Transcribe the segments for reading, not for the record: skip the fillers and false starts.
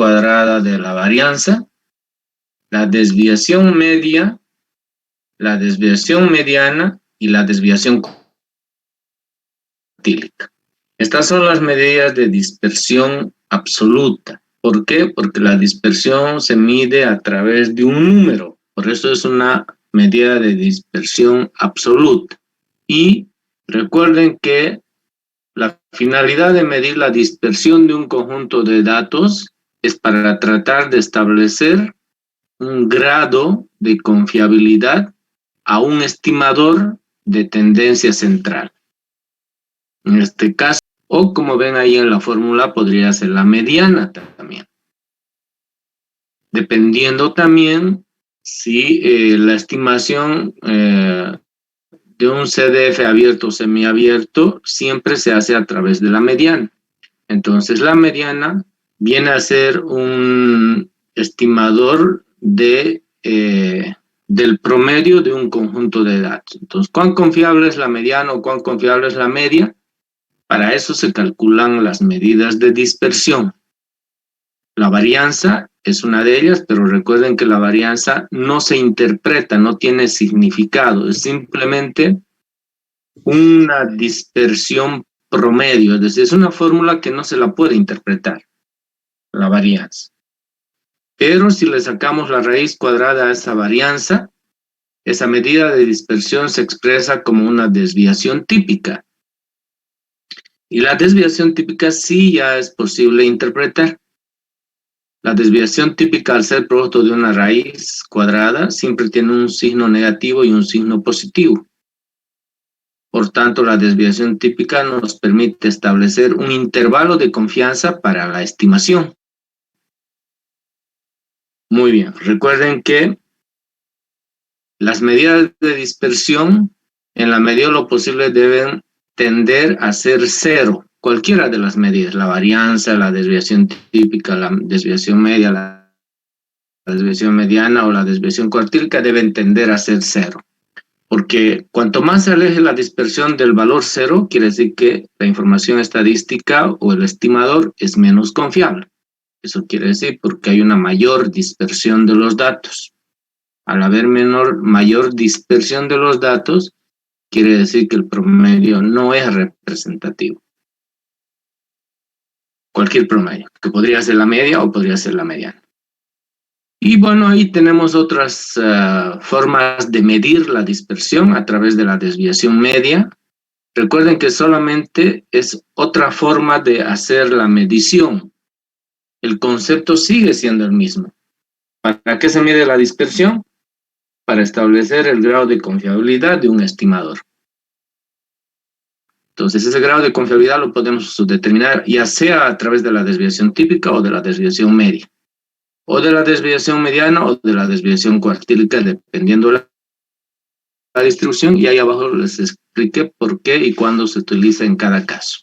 cuadrada de la varianza, la desviación media, la desviación mediana y la desviación cuartílica. Estas son las medidas de dispersión absoluta. ¿Por qué? Porque la dispersión se mide a través de un número. Por eso es una medida de dispersión absoluta. Y recuerden que la finalidad de medir la dispersión de un conjunto de datos es para tratar de establecer un grado de confiabilidad a un estimador de tendencia central. En este caso, o como ven ahí en la fórmula, podría ser la mediana también. Dependiendo también si la estimación de un CDF abierto o semiabierto siempre se hace a través de la mediana. Entonces, la mediana viene a ser un estimador del promedio de un conjunto de datos. Entonces, ¿cuán confiable es la mediana o cuán confiable es la media? Para eso se calculan las medidas de dispersión. La varianza es una de ellas, pero recuerden que la varianza no se interpreta, no tiene significado, es simplemente una dispersión promedio, es decir, es una fórmula que no se la puede interpretar, la varianza. Pero si le sacamos la raíz cuadrada a esa varianza, esa medida de dispersión se expresa como una desviación típica. Y la desviación típica sí ya es posible interpretar. La desviación típica, al ser producto de una raíz cuadrada, siempre tiene un signo negativo y un signo positivo. Por tanto, la desviación típica nos permite establecer un intervalo de confianza para la estimación. Muy bien, recuerden que las medidas de dispersión, en la medida de lo posible, deben tender a ser cero. Cualquiera de las medidas, la varianza, la desviación típica, la desviación media, la desviación mediana o la desviación cuartílica deben tender a ser cero. Porque cuanto más se aleje la dispersión del valor cero, quiere decir que la información estadística o el estimador es menos confiable. Eso quiere decir porque hay una mayor dispersión de los datos. Al haber mayor dispersión de los datos, quiere decir que el promedio no es representativo. Cualquier promedio, que podría ser la media o podría ser la mediana. Y bueno, ahí tenemos otras formas de medir la dispersión a través de la desviación media. Recuerden que solamente es otra forma de hacer la medición. El concepto sigue siendo el mismo. ¿Para qué se mide la dispersión? Para establecer el grado de confiabilidad de un estimador. Entonces, ese grado de confiabilidad lo podemos determinar ya sea a través de la desviación típica o de la desviación media, o de la desviación mediana o de la desviación cuartílica, dependiendo de la distribución, y ahí abajo les expliqué por qué y cuándo se utiliza en cada caso.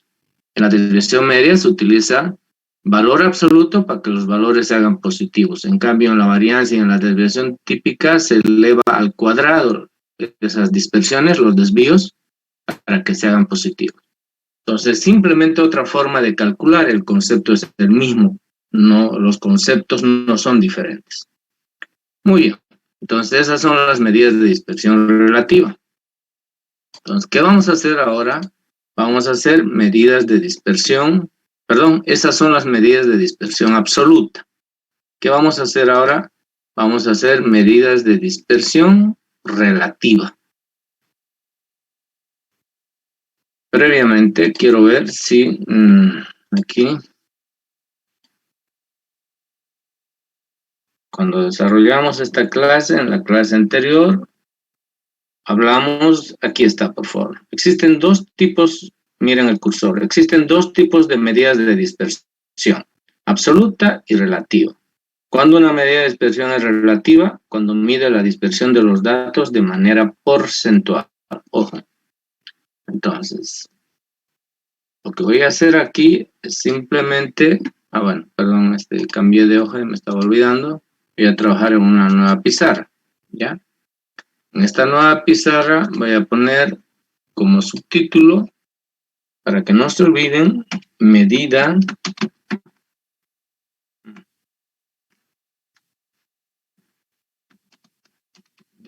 En la desviación media se utiliza valor absoluto para que los valores se hagan positivos. En cambio, en la varianza y en la desviación típica se eleva al cuadrado esas dispersiones, los desvíos, para que se hagan positivos. Entonces, simplemente otra forma de calcular, el concepto es el mismo, no, los conceptos no son diferentes. Muy bien, entonces esas son las medidas de dispersión relativa. Entonces, ¿qué vamos a hacer ahora? Vamos a hacer medidas de dispersión, esas son las medidas de dispersión absoluta. ¿Qué vamos a hacer ahora? Vamos a hacer medidas de dispersión relativa. Previamente, quiero ver si aquí, cuando desarrollamos esta clase, en la clase anterior, hablamos, aquí está, por favor. Existen dos tipos, miren el cursor, existen dos tipos de medidas de dispersión, absoluta y relativa. Cuando una medida de dispersión es relativa, cuando mide la dispersión de los datos de manera porcentual. Ojo. Entonces, lo que voy a hacer aquí es simplemente, cambié de hoja y me estaba olvidando. Voy a trabajar en una nueva pizarra, ¿ya? En esta nueva pizarra voy a poner como subtítulo, para que no se olviden, medida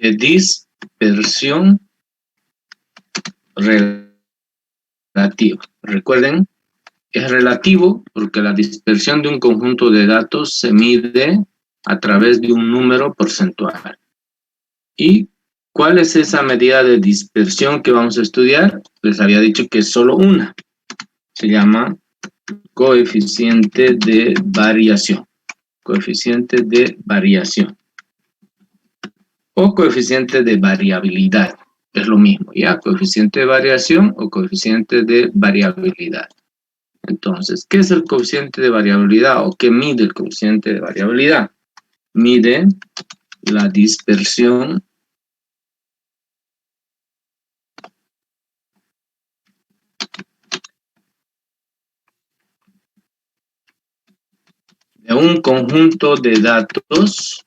de dispersión relativa. Recuerden, es relativo porque la dispersión de un conjunto de datos se mide a través de un número porcentual. ¿Y cuál es esa medida de dispersión que vamos a estudiar? Les había dicho que es solo una. Se llama coeficiente de variación. Coeficiente de variación. O coeficiente de variabilidad. Es lo mismo, ¿ya? Coeficiente de variación o coeficiente de variabilidad. Entonces, ¿qué es el coeficiente de variabilidad o qué mide el coeficiente de variabilidad? Mide la dispersión de un conjunto de datos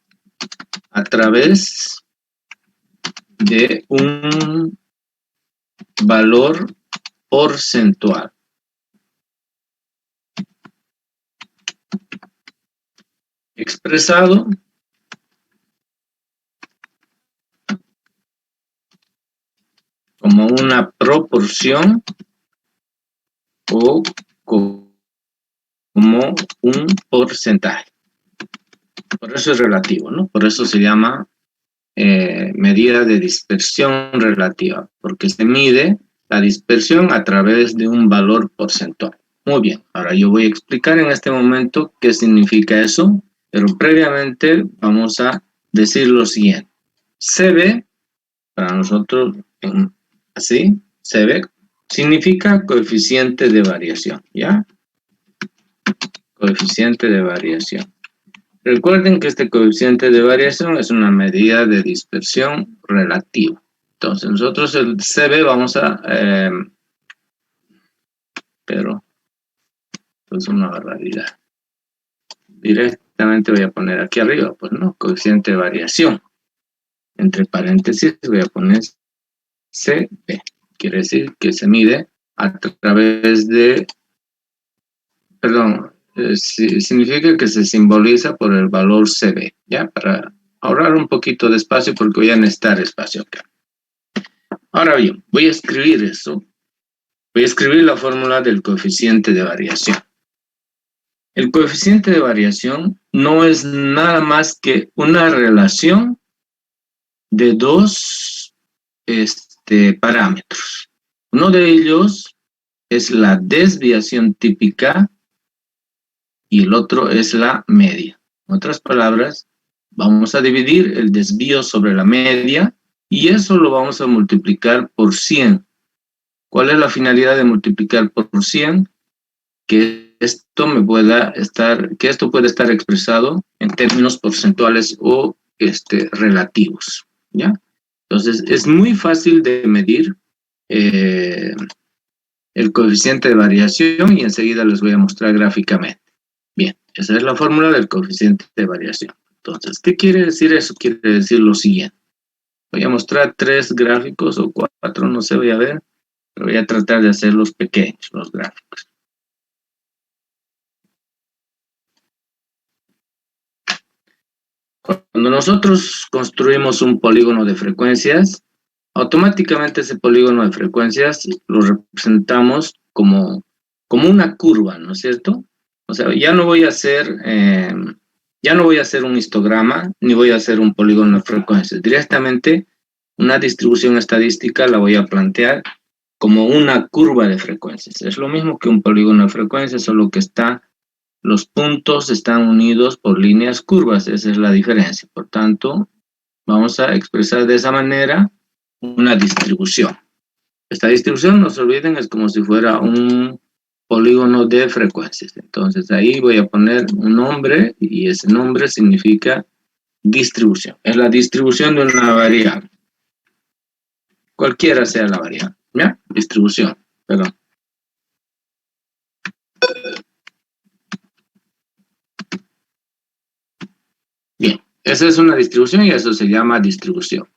a través de un valor porcentual. Expresado como una proporción o como un porcentaje. Por eso es relativo, ¿no? Por eso se llama medida de dispersión relativa, porque se mide la dispersión a través de un valor porcentual. Muy bien, ahora yo voy a explicar en este momento qué significa eso, pero previamente vamos a decir lo siguiente. CB, para nosotros, así, CB, significa coeficiente de variación, ¿ya? Coeficiente de variación. Recuerden que este coeficiente de variación es una medida de dispersión relativa. Entonces, nosotros el CB vamos a... pero es una barbaridad. Directamente voy a poner aquí arriba, pues no, coeficiente de variación. Entre paréntesis voy a poner CB. Quiere decir que se mide a través de... Perdón, significa que se simboliza por el valor CB, ¿ya? Para ahorrar un poquito de espacio porque voy a necesitar espacio acá. Ahora bien, voy a escribir eso. Voy a escribir la fórmula del coeficiente de variación. El coeficiente de variación no es nada más que una relación de dos parámetros. Uno de ellos es la desviación típica y el otro es la media. En otras palabras, vamos a dividir el desvío sobre la media y eso lo vamos a multiplicar por 100. ¿Cuál es la finalidad de multiplicar por 100? Que esto pueda estar expresado en términos porcentuales o relativos, ¿ya? Entonces, es muy fácil de medir el coeficiente de variación y enseguida les voy a mostrar gráficamente. Bien, esa es la fórmula del coeficiente de variación. Entonces, ¿qué quiere decir eso? Quiere decir lo siguiente. Voy a mostrar 3 gráficos o 4, no sé, voy a ver. Pero voy a tratar de hacerlos pequeños, los gráficos. Cuando nosotros construimos un polígono de frecuencias, automáticamente ese polígono de frecuencias lo representamos como una curva, ¿no es cierto? O sea, ya no voy a hacer un histograma, ni voy a hacer un polígono de frecuencias. Directamente, una distribución estadística la voy a plantear como una curva de frecuencias. Es lo mismo que un polígono de frecuencias, solo que los puntos están unidos por líneas curvas. Esa es la diferencia. Por tanto, vamos a expresar de esa manera una distribución. Esta distribución, no se olviden, es como si fuera un polígono de frecuencias. Entonces, ahí voy a poner un nombre y ese nombre significa distribución. Es la distribución de una variable. Cualquiera sea la variable. ¿Ya? Distribución. Perdón. Bien, esa es una distribución y eso se llama distribución.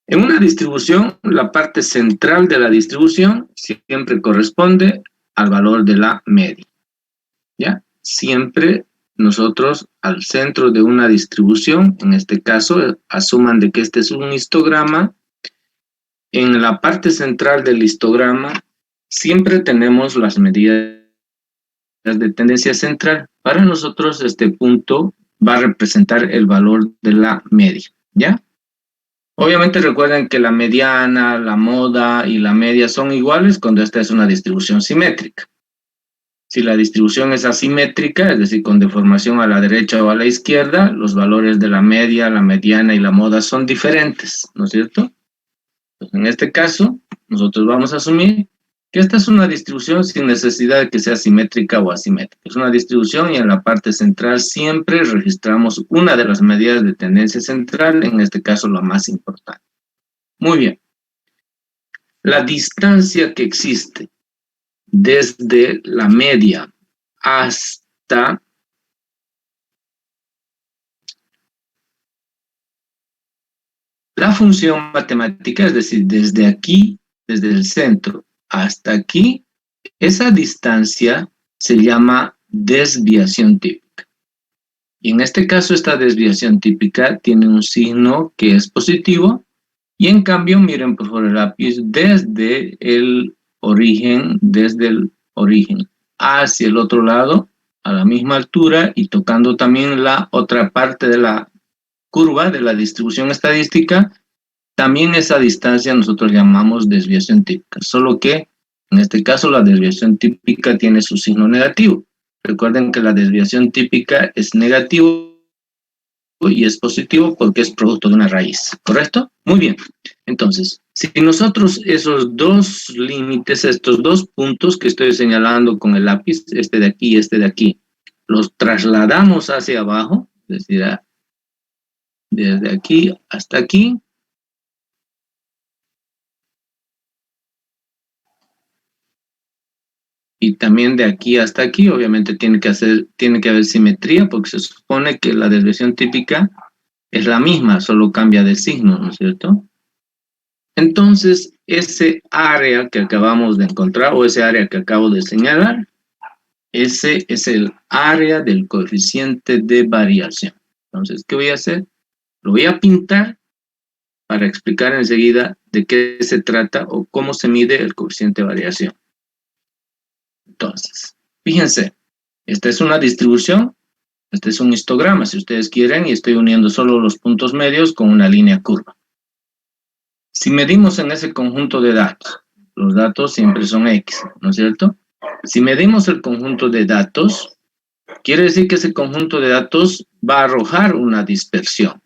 En una distribución, la parte central de la distribución siempre corresponde al valor de la media. ¿Ya? Siempre nosotros al centro de una distribución, en este caso, asuman de que este es un histograma. En la parte central del histograma siempre tenemos las medidas de tendencia central. Para nosotros este punto va a representar el valor de la media, ¿ya? Obviamente recuerden que la mediana, la moda y la media son iguales cuando esta es una distribución simétrica. Si la distribución es asimétrica, es decir, con deformación a la derecha o a la izquierda, los valores de la media, la mediana y la moda son diferentes, ¿no es cierto? Pues en este caso, nosotros vamos a asumir que esta es una distribución sin necesidad de que sea simétrica o asimétrica. Es una distribución y en la parte central siempre registramos una de las medidas de tendencia central, en este caso la más importante. Muy bien. La distancia que existe desde la media hasta la función matemática, es decir, desde aquí, desde el centro hasta aquí, esa distancia se llama desviación típica. Y en este caso, esta desviación típica tiene un signo que es positivo. Y en cambio, miren por favor el lápiz, desde el origen hacia el otro lado, a la misma altura y tocando también la otra parte de la curva de la distribución estadística, también esa distancia nosotros llamamos desviación típica, solo que en este caso la desviación típica tiene su signo negativo. Recuerden que la desviación típica es negativo y es positivo porque es producto de una raíz, ¿correcto? Muy bien. Entonces, si nosotros esos dos límites, estos dos puntos que estoy señalando con el lápiz, este de aquí y este de aquí, los trasladamos hacia abajo, es decir, desde aquí hasta aquí, y también de aquí hasta aquí, obviamente tiene que haber simetría porque se supone que la desviación típica es la misma, solo cambia de signo, ¿no es cierto? Entonces, ese área que acabamos de encontrar o ese área que acabo de señalar, ese es el área del coeficiente de variación. Entonces, ¿qué voy a hacer? Lo voy a pintar para explicar enseguida de qué se trata o cómo se mide el coeficiente de variación. Entonces, fíjense, esta es una distribución, este es un histograma, si ustedes quieren, y estoy uniendo solo los puntos medios con una línea curva. Si medimos en ese conjunto de datos, los datos siempre son X, ¿no es cierto? Si medimos el conjunto de datos, quiere decir que ese conjunto de datos va a arrojar una dispersión.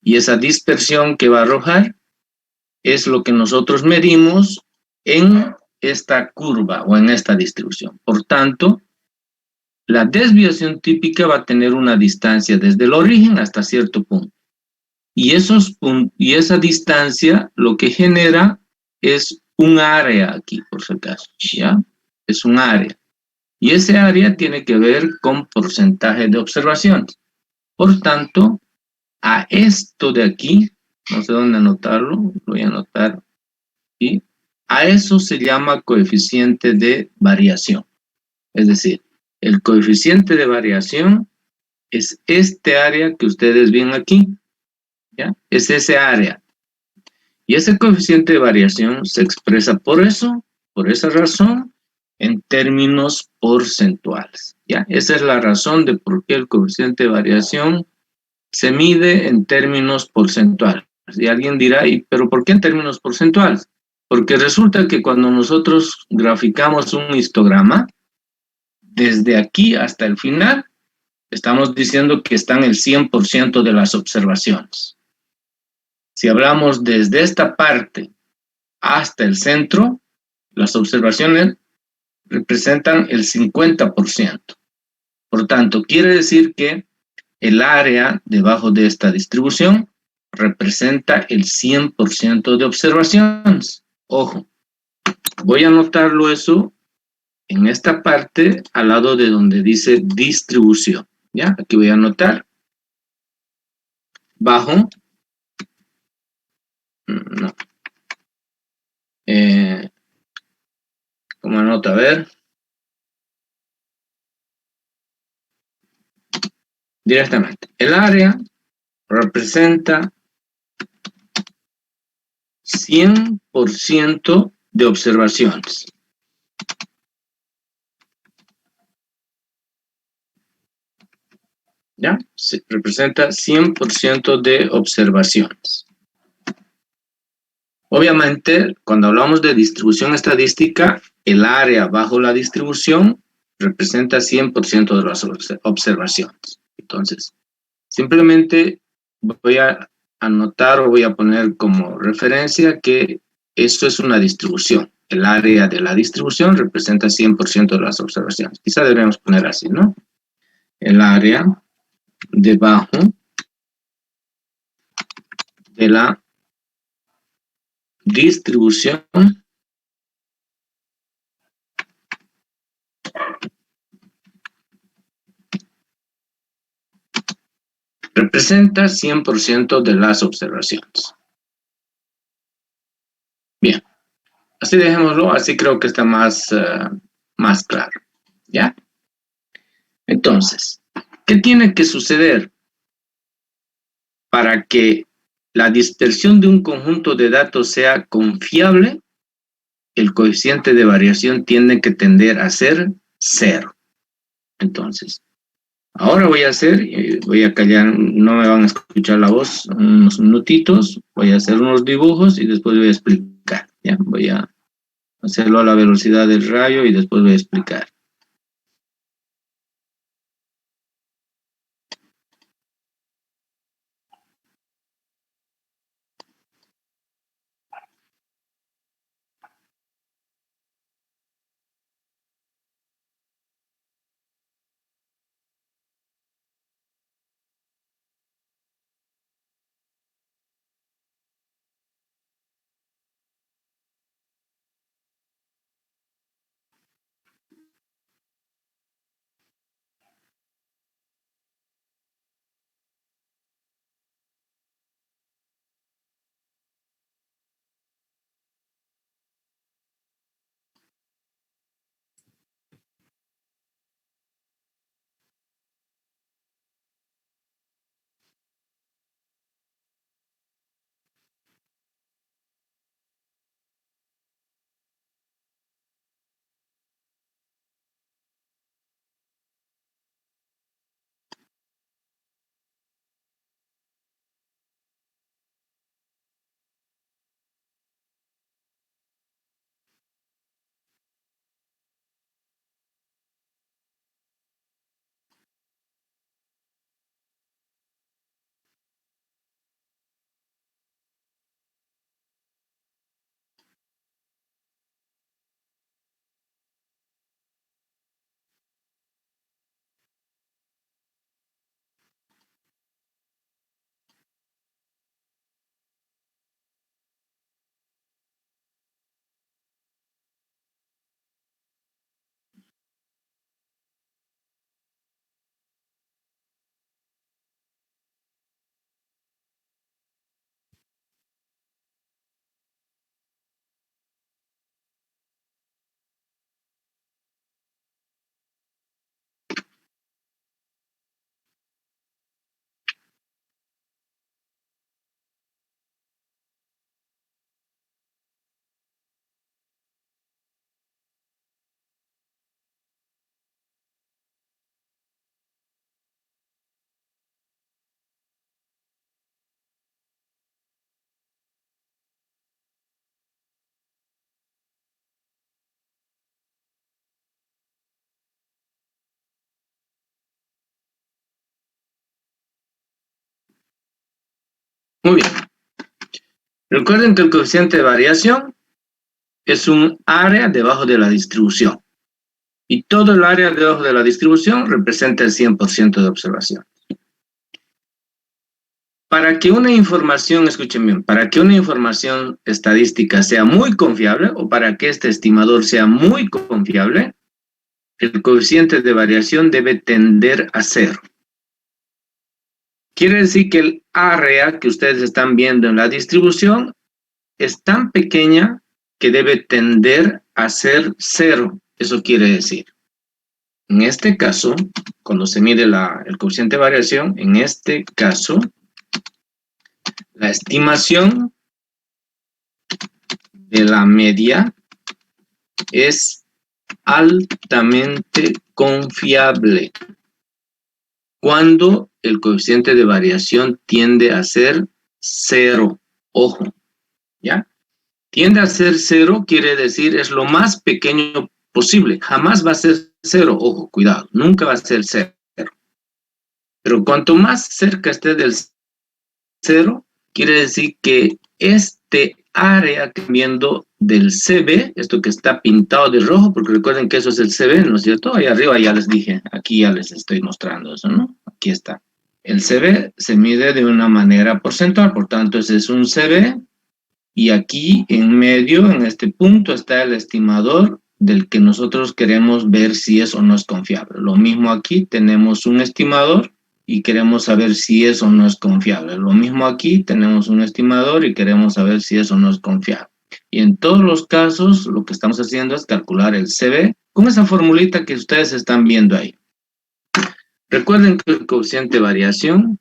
Y esa dispersión que va a arrojar es lo que nosotros medimos en esta curva o en esta distribución. Por tanto, la desviación típica va a tener una distancia desde el origen hasta cierto punto. Y esa distancia lo que genera es un área aquí, por si acaso, ¿ya? Es un área. Y ese área tiene que ver con porcentaje de observaciones. Por tanto, a esto de aquí, no sé dónde anotarlo, lo voy a anotar aquí, a eso se llama coeficiente de variación. Es decir, el coeficiente de variación es este área que ustedes ven aquí, ¿ya? Es ese área. Y ese coeficiente de variación se expresa por esa razón, en términos porcentuales, ¿ya? Esa es la razón de por qué el coeficiente de variación se mide en términos porcentuales. Y alguien dirá, ¿pero por qué en términos porcentuales? Porque resulta que cuando nosotros graficamos un histograma, desde aquí hasta el final, estamos diciendo que están el 100% de las observaciones. Si hablamos desde esta parte hasta el centro, las observaciones representan el 50%. Por tanto, quiere decir que el área debajo de esta distribución representa el 100% de observaciones. Ojo, voy a anotarlo eso en esta parte al lado de donde dice distribución. ¿Ya? Aquí voy a anotar. Bajo. No. ¿Cómo anota? A ver. directamente. El área representa 100% de observaciones. ¿Ya? Representa 100% de observaciones. Obviamente, cuando hablamos de distribución estadística, el área bajo la distribución representa 100% de las observaciones. Entonces, simplemente voy a anotar o voy a poner como referencia que esto es una distribución. El área de la distribución representa 100% de las observaciones. Quizá deberíamos poner así, ¿no? El área debajo de la distribución representa 100% de las observaciones. Bien, así dejémoslo, así creo que está más claro, ¿ya? Entonces, ¿qué tiene que suceder para que la dispersión de un conjunto de datos sea confiable? El coeficiente de variación tiene que tender a ser 0. Entonces, ahora voy a callar, no me van a escuchar la voz unos minutitos, voy a hacer unos dibujos y después voy a explicar, ¿ya? Voy a hacerlo a la velocidad del rayo y después voy a explicar. Muy bien. Recuerden que el coeficiente de variación es un área debajo de la distribución. Y todo el área debajo de la distribución representa el 100% de observación. Para que una información, escuchen bien, para que una información estadística sea muy confiable o para que este estimador sea muy confiable, el coeficiente de variación debe tender a 0. Quiere decir que el área que ustedes están viendo en la distribución es tan pequeña que debe tender a ser 0. Eso quiere decir. En este caso, cuando se mide el coeficiente de variación, en este caso, la estimación de la media es altamente confiable cuando el coeficiente de variación tiende a ser 0. Ojo, ¿ya? Tiende a ser 0 quiere decir es lo más pequeño posible. Jamás va a ser 0. Ojo, cuidado, nunca va a ser 0. Pero cuanto más cerca esté del 0, quiere decir que este área cambiando del CB, esto que está pintado de rojo, porque recuerden que eso es el CB, ¿no es cierto? Ahí arriba ya les dije, aquí ya les estoy mostrando eso, ¿no? Aquí está. El CB se mide de una manera porcentual, por tanto ese es un CB, y aquí en medio, en este punto, está el estimador del que nosotros queremos ver si es o no es confiable. Lo mismo aquí, tenemos un estimador y queremos saber si es o no es confiable. Lo mismo aquí, tenemos un estimador y queremos saber si es o no es confiable. Y en todos los casos, lo que estamos haciendo es calcular el CB con esa formulita que ustedes están viendo ahí. Recuerden que el coeficiente de variación,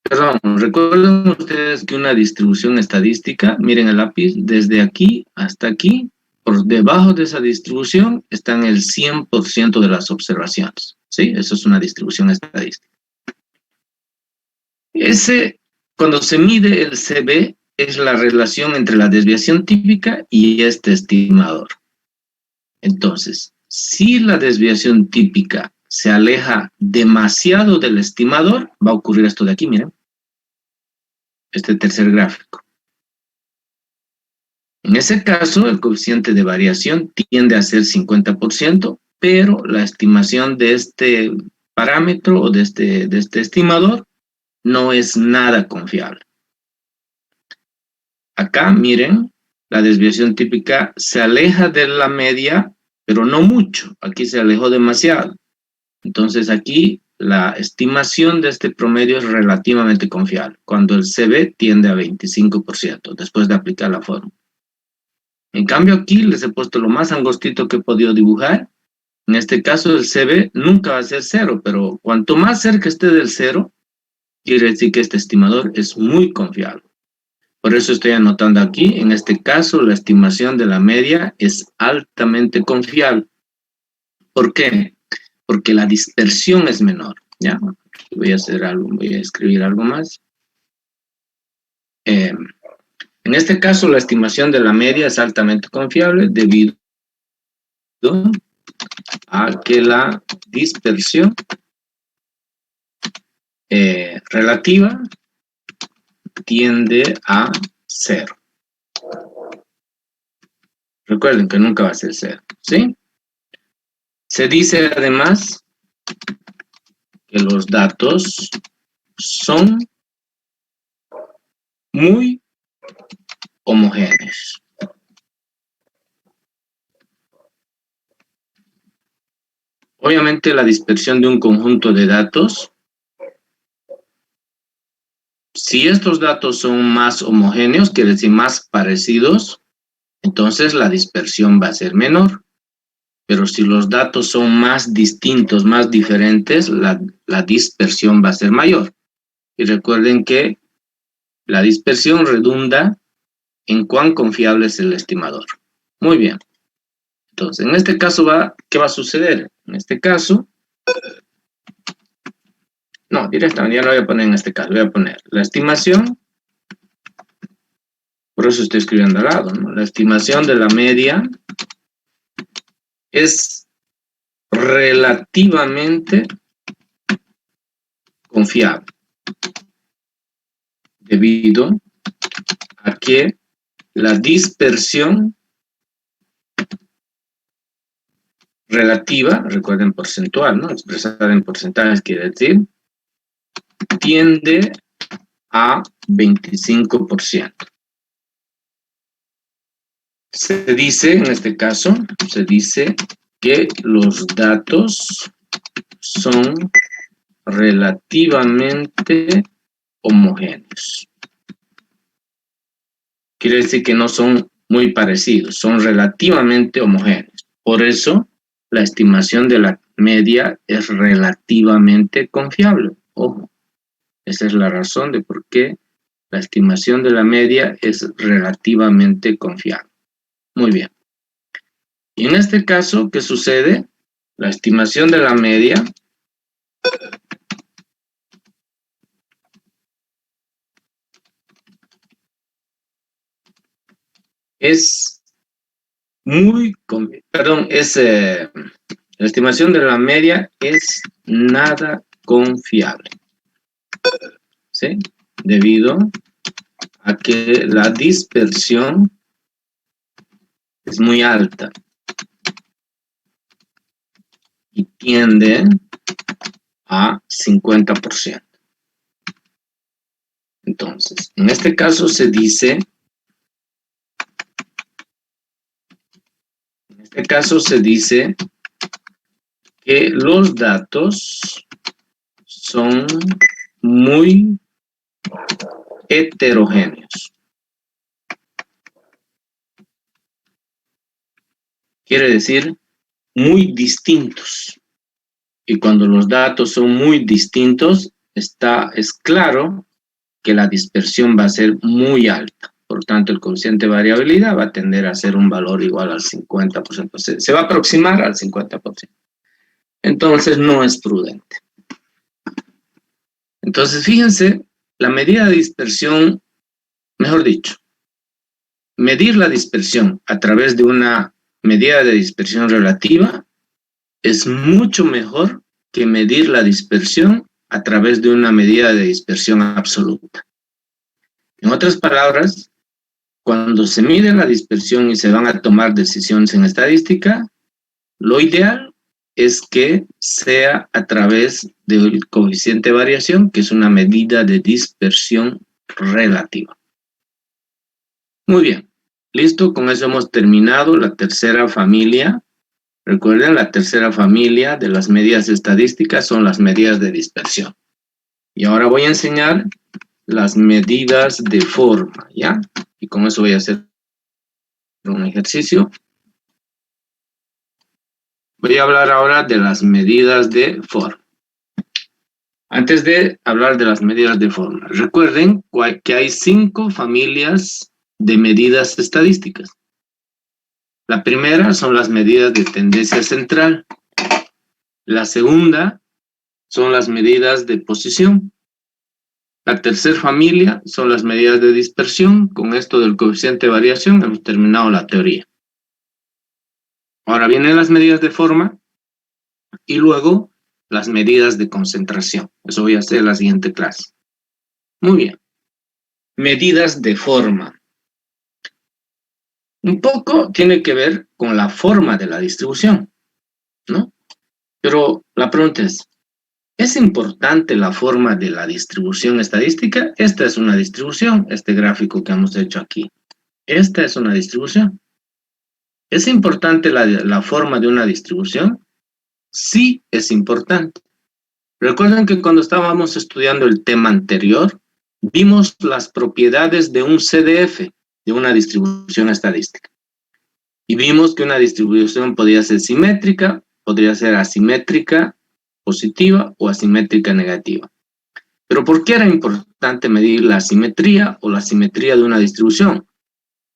recuerden ustedes que una distribución estadística, miren el lápiz, desde aquí hasta aquí, por debajo de esa distribución están el 100% de las observaciones. ¿Sí? Eso es una distribución estadística. Cuando se mide el CB, es la relación entre la desviación típica y este estimador. Entonces, si la desviación típica se aleja demasiado del estimador, va a ocurrir esto de aquí, miren. Este tercer gráfico. En ese caso, el coeficiente de variación tiende a ser 50%, pero la estimación de este parámetro o de este estimador no es nada confiable. Acá, miren, la desviación típica se aleja de la media, pero no mucho. Aquí se alejó demasiado. Entonces, aquí la estimación de este promedio es relativamente confiable, cuando el CB tiende a 25%, después de aplicar la fórmula. En cambio, aquí les he puesto lo más angostito que he podido dibujar. En este caso, el CB nunca va a ser 0, pero cuanto más cerca esté del 0, quiere decir que este estimador es muy confiable. Por eso estoy anotando aquí, en este caso, la estimación de la media es altamente confiable. ¿Por qué? Porque la dispersión es menor, ¿ya? Voy a escribir algo más. En este caso, la estimación de la media es altamente confiable debido a que la dispersión relativa tiende a 0. Recuerden que nunca va a ser 0, ¿sí? Se dice además que los datos son muy homogéneos. Obviamente la dispersión de un conjunto de datos, si estos datos son más homogéneos, quiere decir más parecidos, entonces la dispersión va a ser menor. Pero si los datos son más distintos, más diferentes, la dispersión va a ser mayor. Y recuerden que la dispersión redunda en cuán confiable es el estimador. Muy bien. Entonces, en este caso, ¿qué va a suceder? En este caso, no, directamente ya lo voy a poner en este caso. Voy a poner la estimación, por eso estoy escribiendo al lado, ¿no? La estimación de la media es relativamente confiable, debido a que la dispersión relativa, recuerden porcentual, ¿no? Expresada en porcentajes quiere decir, tiende a 25%. Se dice, en este caso, se dice que los datos son relativamente homogéneos. Quiere decir que no son muy parecidos, son relativamente homogéneos. Por eso, la estimación de la media es relativamente confiable. Ojo, esa es la razón de por qué la estimación de la media es relativamente confiable. Muy bien. Y en este caso, ¿qué sucede? La estimación de la media es la estimación de la media es nada confiable, ¿sí? Debido a que la dispersión es muy alta y tiende a 50%. Entonces, en este caso se dice, que los datos son muy heterogéneos. Quiere decir muy distintos. Y cuando los datos son muy distintos, es claro que la dispersión va a ser muy alta. Por tanto, el coeficiente de variabilidad va a tender a ser un valor igual al 50%. Se va a aproximar al 50%. Entonces, no es prudente. Entonces, fíjense, la medida de dispersión, mejor dicho, medir la dispersión a través de una medida de dispersión relativa es mucho mejor que medir la dispersión a través de una medida de dispersión absoluta. En otras palabras, cuando se mide la dispersión y se van a tomar decisiones en estadística, lo ideal es que sea a través del coeficiente de variación, que es una medida de dispersión relativa. Muy bien, listo, con eso hemos terminado la tercera familia. Recuerden, la tercera familia de las medidas estadísticas son las medidas de dispersión. Y ahora voy a enseñar las medidas de forma, ¿ya? Y con eso voy a hacer un ejercicio. Voy a hablar ahora de las medidas de forma. Antes de hablar de las medidas de forma, recuerden que hay 5 familias de medidas estadísticas. La primera son las medidas de tendencia central. La segunda son las medidas de posición. La tercera familia son las medidas de dispersión. Con esto del coeficiente de variación hemos terminado la teoría. Ahora vienen las medidas de forma y luego las medidas de concentración. Eso voy a hacer en la siguiente clase. Muy bien. Medidas de forma. Un poco tiene que ver con la forma de la distribución, ¿no? Pero la pregunta ¿es importante la forma de la distribución estadística? Esta es una distribución, este gráfico que hemos hecho aquí. Esta es una distribución. ¿Es importante la forma de una distribución? Sí, es importante. Recuerden que cuando estábamos estudiando el tema anterior, vimos las propiedades de un CDF, de una distribución estadística. Y vimos que una distribución podía ser simétrica, podría ser asimétrica, positiva o asimétrica negativa. Pero ¿por qué era importante medir la simetría o la simetría de una distribución?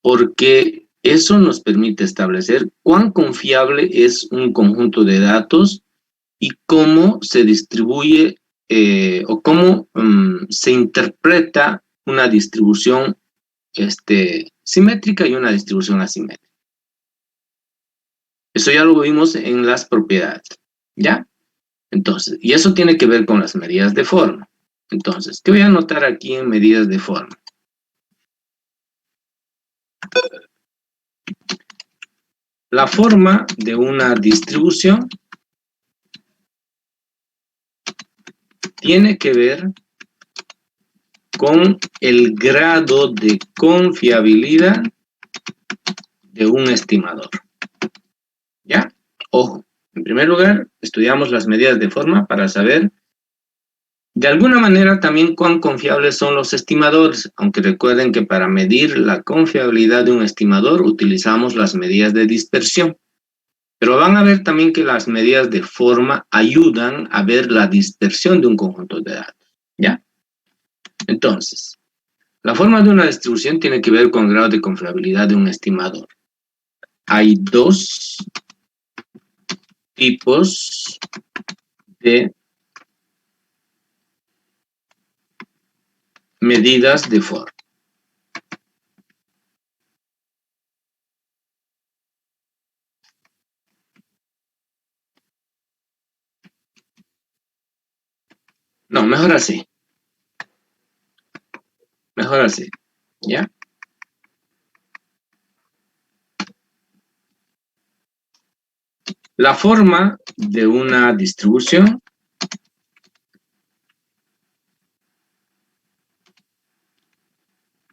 Porque eso nos permite establecer cuán confiable es un conjunto de datos y cómo se distribuye o cómo se interpreta una distribución simétrica y una distribución asimétrica. Eso ya lo vimos en las propiedades, ¿ya? Entonces, y eso tiene que ver con las medidas de forma. Entonces, ¿qué voy a anotar aquí en medidas de forma? La forma de una distribución tiene que ver con el grado de confiabilidad de un estimador. ¿Ya? Ojo, en primer lugar, estudiamos las medidas de forma para saber de alguna manera también cuán confiables son los estimadores, aunque recuerden que para medir la confiabilidad de un estimador utilizamos las medidas de dispersión. Pero van a ver también que las medidas de forma ayudan a ver la dispersión de un conjunto de datos, ¿ya? Entonces, la forma de una distribución tiene que ver con el grado de confiabilidad de un estimador. Hay dos tipos de medidas de forma. No, mejor así. Mejor así, ¿ya? La forma de una distribución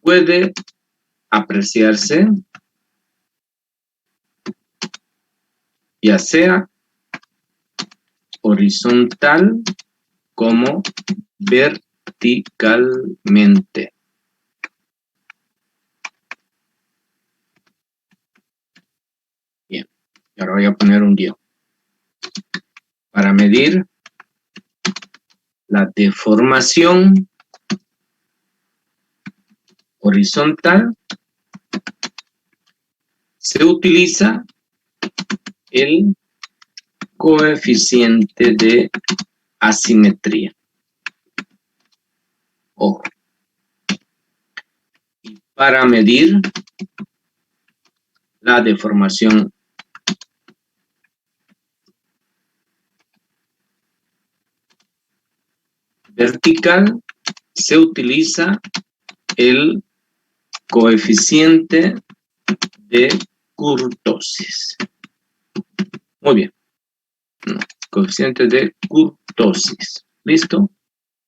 puede apreciarse ya sea horizontal como verticalmente. Bien, y ahora voy a poner un guión. Para medir la deformación horizontal se utiliza el coeficiente de asimetría. Ojo. Para medir la deformación vertical se utiliza el coeficiente de kurtosis. Muy bien. Coeficiente de kurtosis. ¿Listo?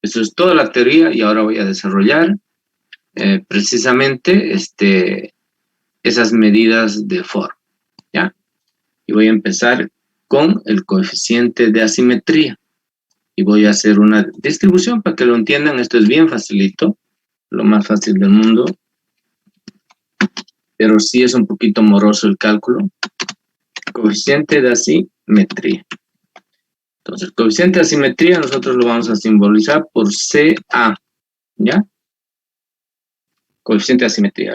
Eso es toda la teoría y ahora voy a desarrollar precisamente esas medidas de forma. ¿Ya? Y voy a empezar con el coeficiente de asimetría. Y voy a hacer una distribución para que lo entiendan. Esto es bien facilito, lo más fácil del mundo. Pero sí es un poquito moroso el cálculo. Coeficiente de asimetría. Entonces, el coeficiente de asimetría nosotros lo vamos a simbolizar por CA, ¿ya? Coeficiente de asimetría.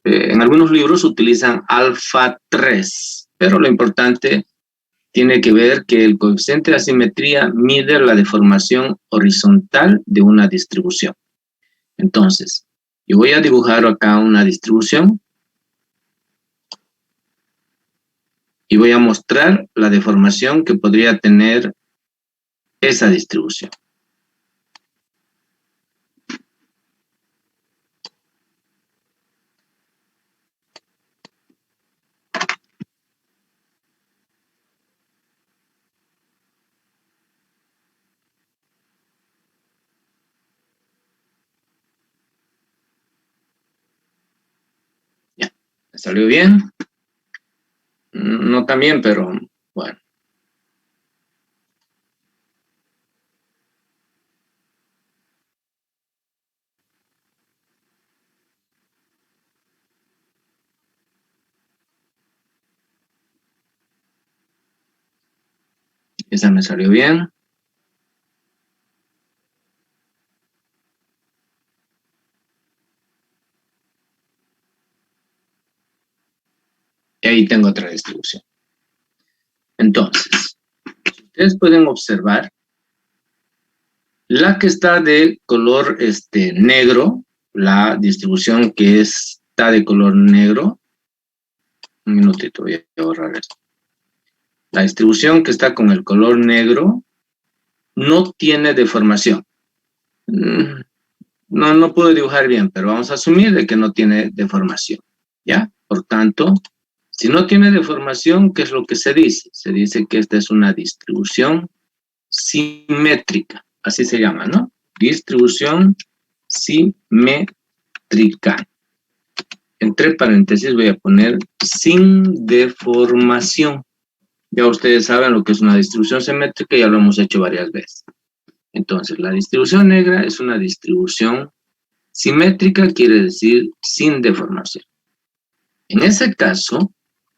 En algunos libros utilizan alfa 3, pero lo importante tiene que ver que el coeficiente de asimetría mide la deformación horizontal de una distribución. Entonces, yo voy a dibujar acá una distribución y voy a mostrar la deformación que podría tener esa distribución. Ya, ¿me salió bien? No tan bien, pero bueno. Esa me salió bien. Y ahí tengo otra distribución. Entonces, ustedes pueden observar la que está de color negro, la distribución que está de color negro. Un minutito, voy a borrar esto. La distribución que está con el color negro no tiene deformación. No puedo dibujar bien, pero vamos a asumir de que no tiene deformación, ¿ya? Por tanto, si no tiene deformación, ¿qué es lo que se dice? Se dice que esta es una distribución simétrica, así se llama, ¿no? Distribución simétrica. Entre paréntesis voy a poner sin deformación. Ya ustedes saben lo que es una distribución simétrica, ya lo hemos hecho varias veces. Entonces, la distribución negra es una distribución simétrica, quiere decir sin deformación. En ese caso,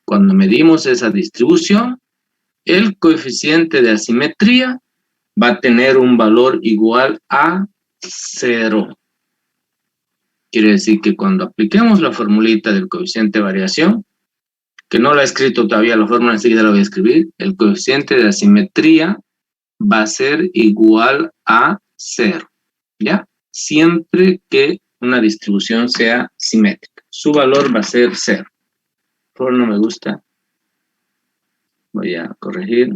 cuando medimos esa distribución, el coeficiente de asimetría va a tener un valor igual a 0. Quiere decir que cuando apliquemos la formulita del coeficiente de variación, que no la he escrito todavía, la fórmula enseguida la voy a escribir, el coeficiente de asimetría va a ser igual a 0, ¿ya? Siempre que una distribución sea simétrica. Su valor va a ser 0. Por favor, no me gusta. Voy a corregir.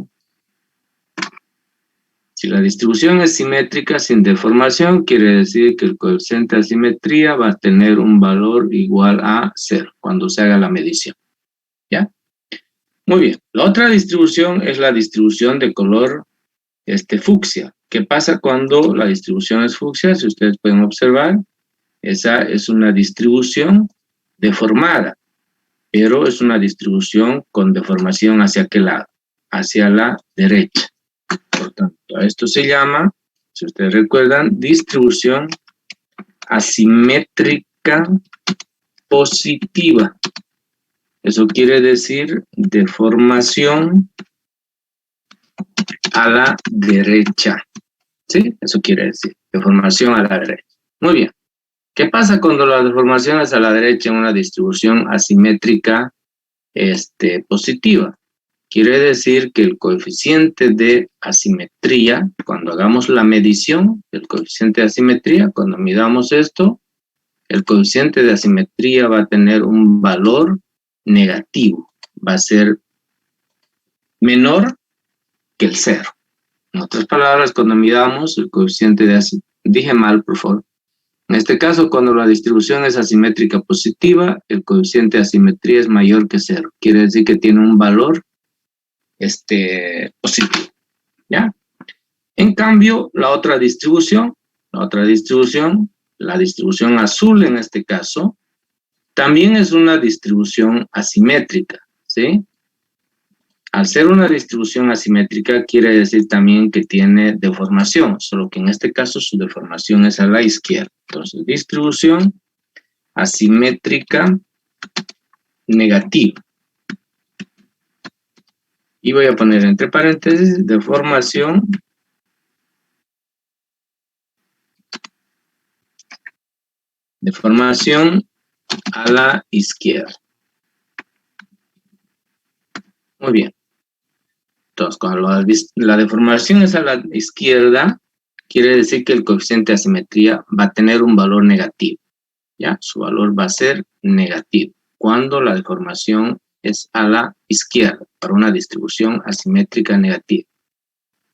Si la distribución es simétrica sin deformación, quiere decir que el coeficiente de asimetría va a tener un valor igual a 0 cuando se haga la medición. ¿Ya? Muy bien. La otra distribución es la distribución de color fucsia. ¿Qué pasa cuando la distribución es fucsia? Si ustedes pueden observar, esa es una distribución deformada, pero es una distribución con deformación hacia qué lado, hacia la derecha. Por tanto, a esto se llama, si ustedes recuerdan, distribución asimétrica positiva. Eso quiere decir deformación a la derecha. ¿Sí? Eso quiere decir deformación a la derecha. Muy bien. ¿Qué pasa cuando la deformación es a la derecha en una distribución asimétrica positiva? Quiere decir que el coeficiente de asimetría, cuando hagamos la medición, el coeficiente de asimetría, cuando midamos esto, el coeficiente de asimetría va a tener un valor negativo. Va a ser menor que el 0. En otras palabras, cuando midamos el coeficiente de asimetría, dije mal, por favor. En este caso, cuando la distribución es asimétrica positiva, el coeficiente de asimetría es mayor que 0. Quiere decir que tiene un valor positivo, ¿ya? En cambio, la distribución azul en este caso, también es una distribución asimétrica, ¿sí? Al ser una distribución asimétrica, quiere decir también que tiene deformación, solo que en este caso su deformación es a la izquierda. Entonces, distribución asimétrica negativa. Y voy a poner entre paréntesis deformación a la izquierda. Muy bien. Entonces, cuando la deformación es a la izquierda, quiere decir que el coeficiente de asimetría va a tener un valor negativo. ¿Ya? Su valor va a ser negativo cuando la deformación es a la izquierda, para una distribución asimétrica negativa.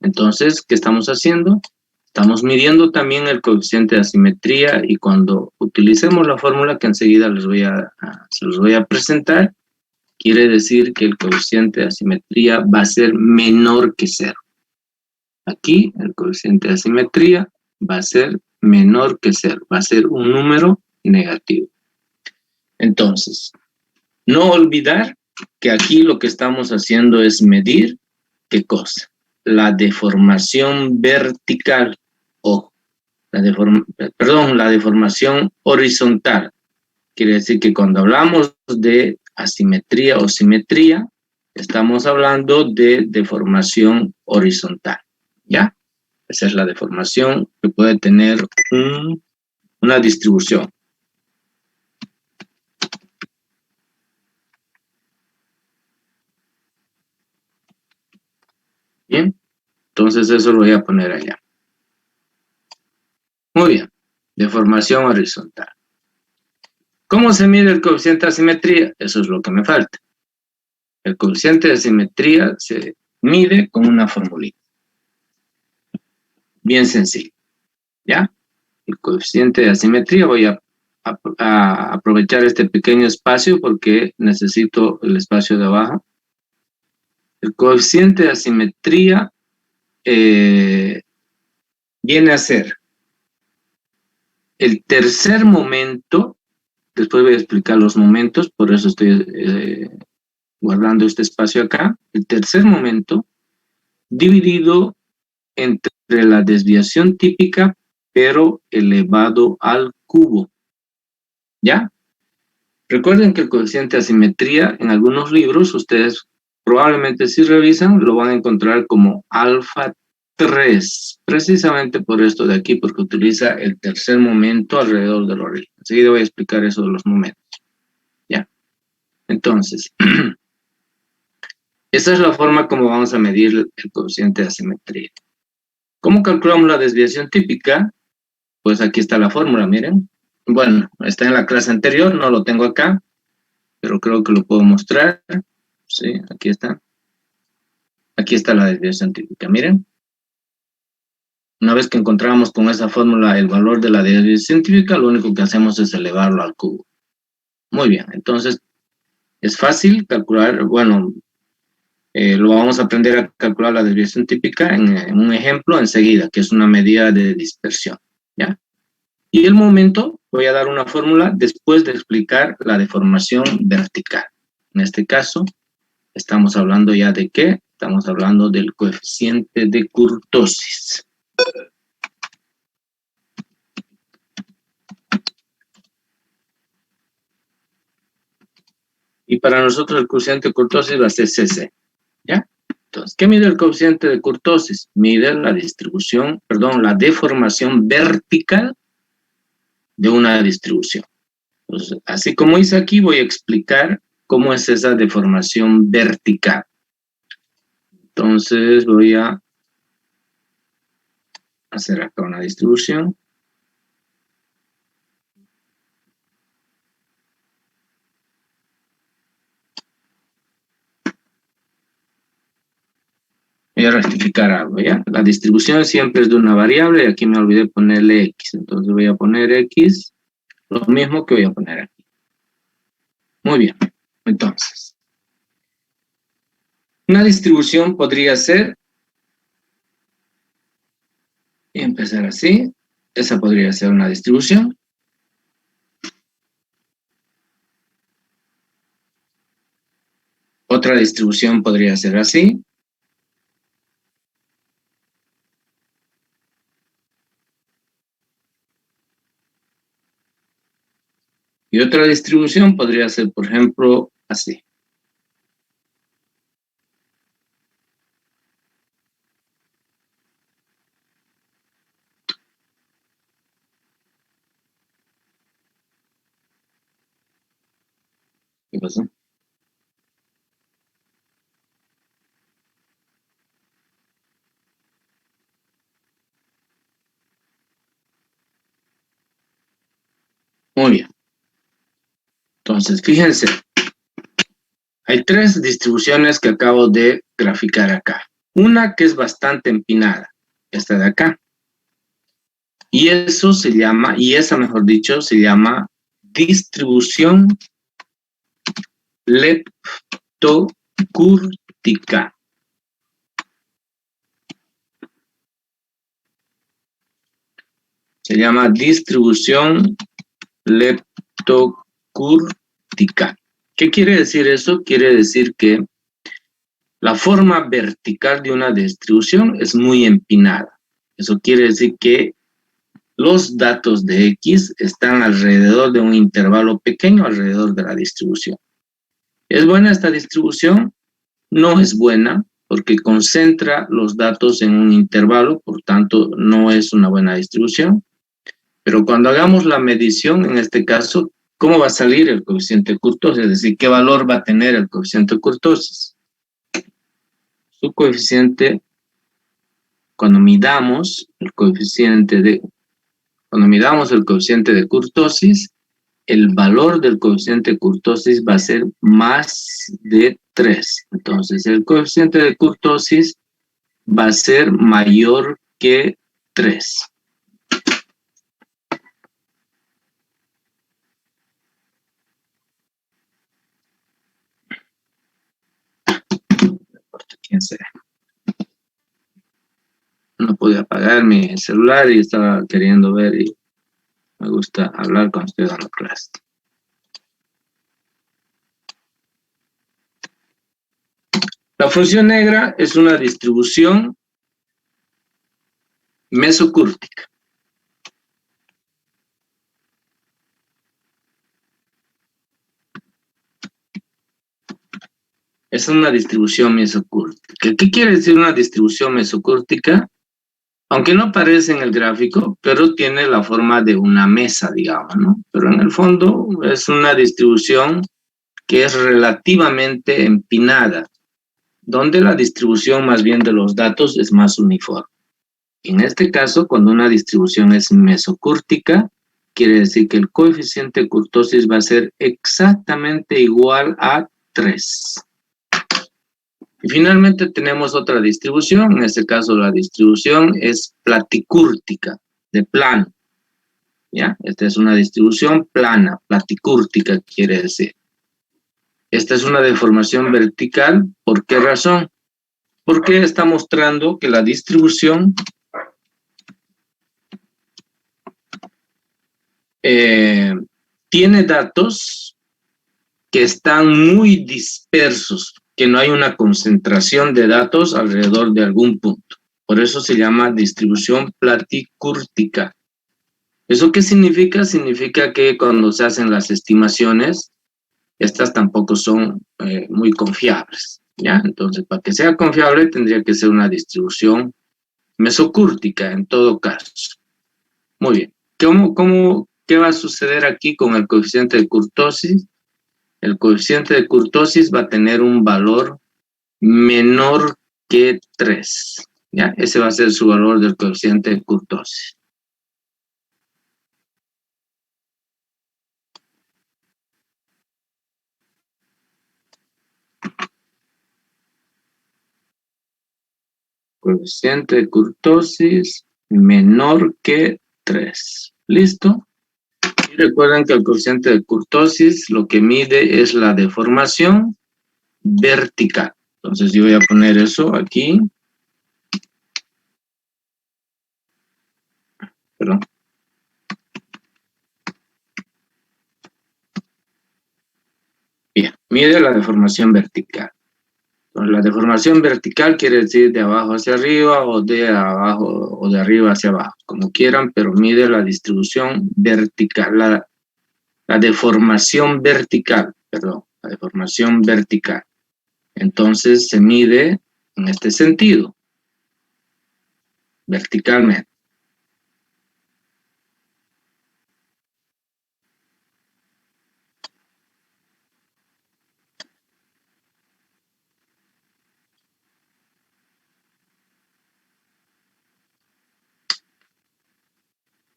Entonces, ¿qué estamos haciendo? Estamos midiendo también el coeficiente de asimetría y cuando utilicemos la fórmula que enseguida se los voy a presentar, quiere decir que el coeficiente de asimetría va a ser menor que 0. Aquí el coeficiente de asimetría va a ser menor que 0, va a ser un número negativo. Entonces, no olvidar que aquí lo que estamos haciendo es medir, ¿qué cosa? La deformación vertical, o la deformación horizontal. Quiere decir que cuando hablamos de asimetría o simetría, estamos hablando de deformación horizontal, ¿ya? Esa es la deformación que puede tener una distribución. Bien, entonces eso lo voy a poner allá. Muy bien, deformación horizontal. ¿Cómo se mide el coeficiente de asimetría? Eso es lo que me falta. El coeficiente de asimetría se mide con una formulita. Bien sencillo, ¿ya? El coeficiente de asimetría, voy a aprovechar este pequeño espacio porque necesito el espacio de abajo. El coeficiente de asimetría viene a ser el tercer momento. Después voy a explicar los momentos, por eso estoy guardando este espacio acá. El tercer momento dividido entre la desviación típica, pero elevado al cubo. ¿Ya? Recuerden que el coeficiente de asimetría en algunos libros, ustedes probablemente si revisan, lo van a encontrar como alfa 3, precisamente por esto de aquí, porque utiliza el tercer momento alrededor del origen. Enseguida voy a explicar eso de los momentos. Ya. Entonces, esa es la forma como vamos a medir el coeficiente de asimetría. ¿Cómo calculamos la desviación típica? Pues aquí está la fórmula, miren. Bueno, está en la clase anterior, no lo tengo acá, pero creo que lo puedo mostrar. Sí, aquí está. Aquí está la desviación típica, miren. Una vez que encontramos con esa fórmula el valor de la desviación típica, lo único que hacemos es elevarlo al cubo. Muy bien, entonces es fácil calcular, bueno, lo vamos a aprender a calcular la desviación típica en un ejemplo enseguida, que es una medida de dispersión, ¿ya? Y el momento, voy a dar una fórmula después de explicar la deformación vertical. En este caso, estamos hablando ya de ¿qué? Estamos hablando del coeficiente de kurtosis. Y para nosotros el coeficiente de kurtosis va a ser CC, ¿ya? Entonces, ¿qué mide el coeficiente de kurtosis? Mide la distribución, perdón, la deformación vertical de una distribución. Entonces, así como hice aquí, voy a explicar cómo es esa deformación vertical. Entonces, voy a hacer acá una distribución. Voy a rectificar algo, ¿ya? La distribución siempre es de una variable y aquí me olvidé ponerle X. Entonces voy a poner X, lo mismo que voy a poner aquí. Muy bien. Entonces, una distribución podría ser, y empezar así, esa podría ser una distribución. Otra distribución podría ser así. Y otra distribución podría ser, por ejemplo, así. ¿Qué pasó? Muy bien. Entonces, fíjense. Hay tres distribuciones que acabo de graficar acá. Una que es bastante empinada, esta de acá. Y eso se llama, y esa mejor dicho, se llama distribución leptocúrtica. Se llama distribución leptocúrtica. ¿Qué quiere decir eso? Quiere decir que la forma vertical de una distribución es muy empinada. Eso quiere decir que los datos de X están alrededor de un intervalo pequeño alrededor de la distribución. ¿Es buena esta distribución? No es buena porque concentra los datos en un intervalo, por tanto no es una buena distribución. Pero cuando hagamos la medición, en este caso, ¿cómo va a salir el coeficiente de kurtosis? Es decir, ¿qué valor va a tener el coeficiente de kurtosis? Su coeficiente, cuando midamos el coeficiente de kurtosis, el valor del coeficiente de kurtosis va a ser más de 3. Entonces, el coeficiente de kurtosis va a ser mayor que 3. ¿Quién será? No pude apagar mi celular y estaba queriendo ver y me gusta hablar cuando estoy dando clase. La función negra es una distribución mesocúrtica. Es una distribución mesocúrtica. ¿Qué quiere decir una distribución mesocúrtica? Aunque no aparece en el gráfico, pero tiene la forma de una mesa, digamos, ¿no? Pero en el fondo es una distribución que es relativamente empinada, donde la distribución más bien de los datos es más uniforme. En este caso, cuando una distribución es mesocúrtica, quiere decir que el coeficiente de kurtosis va a ser exactamente igual a 3. Y finalmente tenemos otra distribución, en este caso la distribución es platicúrtica, de plano. ¿Ya? Esta es una distribución plana, platicúrtica quiere decir. Esta es una deformación vertical, ¿por qué razón? Porque está mostrando que la distribución tiene datos que están muy dispersos, que no hay una concentración de datos alrededor de algún punto. Por eso se llama distribución platicúrtica. ¿Eso qué significa? Significa que cuando se hacen las estimaciones, estas tampoco son muy confiables, ¿ya? Entonces, para que sea confiable, tendría que ser una distribución mesocúrtica en todo caso. Muy bien. ¿Qué va a suceder aquí con el coeficiente de kurtosis? El coeficiente de kurtosis va a tener un valor menor que 3. ¿Ya? Ese va a ser su valor del coeficiente de kurtosis. Coeficiente de kurtosis menor que 3. ¿Listo? Y recuerden que el coeficiente de kurtosis lo que mide es la deformación vertical. Entonces yo voy a poner eso aquí. Perdón. Bien, mide la deformación vertical. Entonces, la deformación vertical quiere decir de abajo hacia arriba o de abajo o de arriba hacia abajo, como quieran, pero mide la distribución vertical, la deformación vertical, perdón, la deformación vertical. Entonces se mide en este sentido, verticalmente.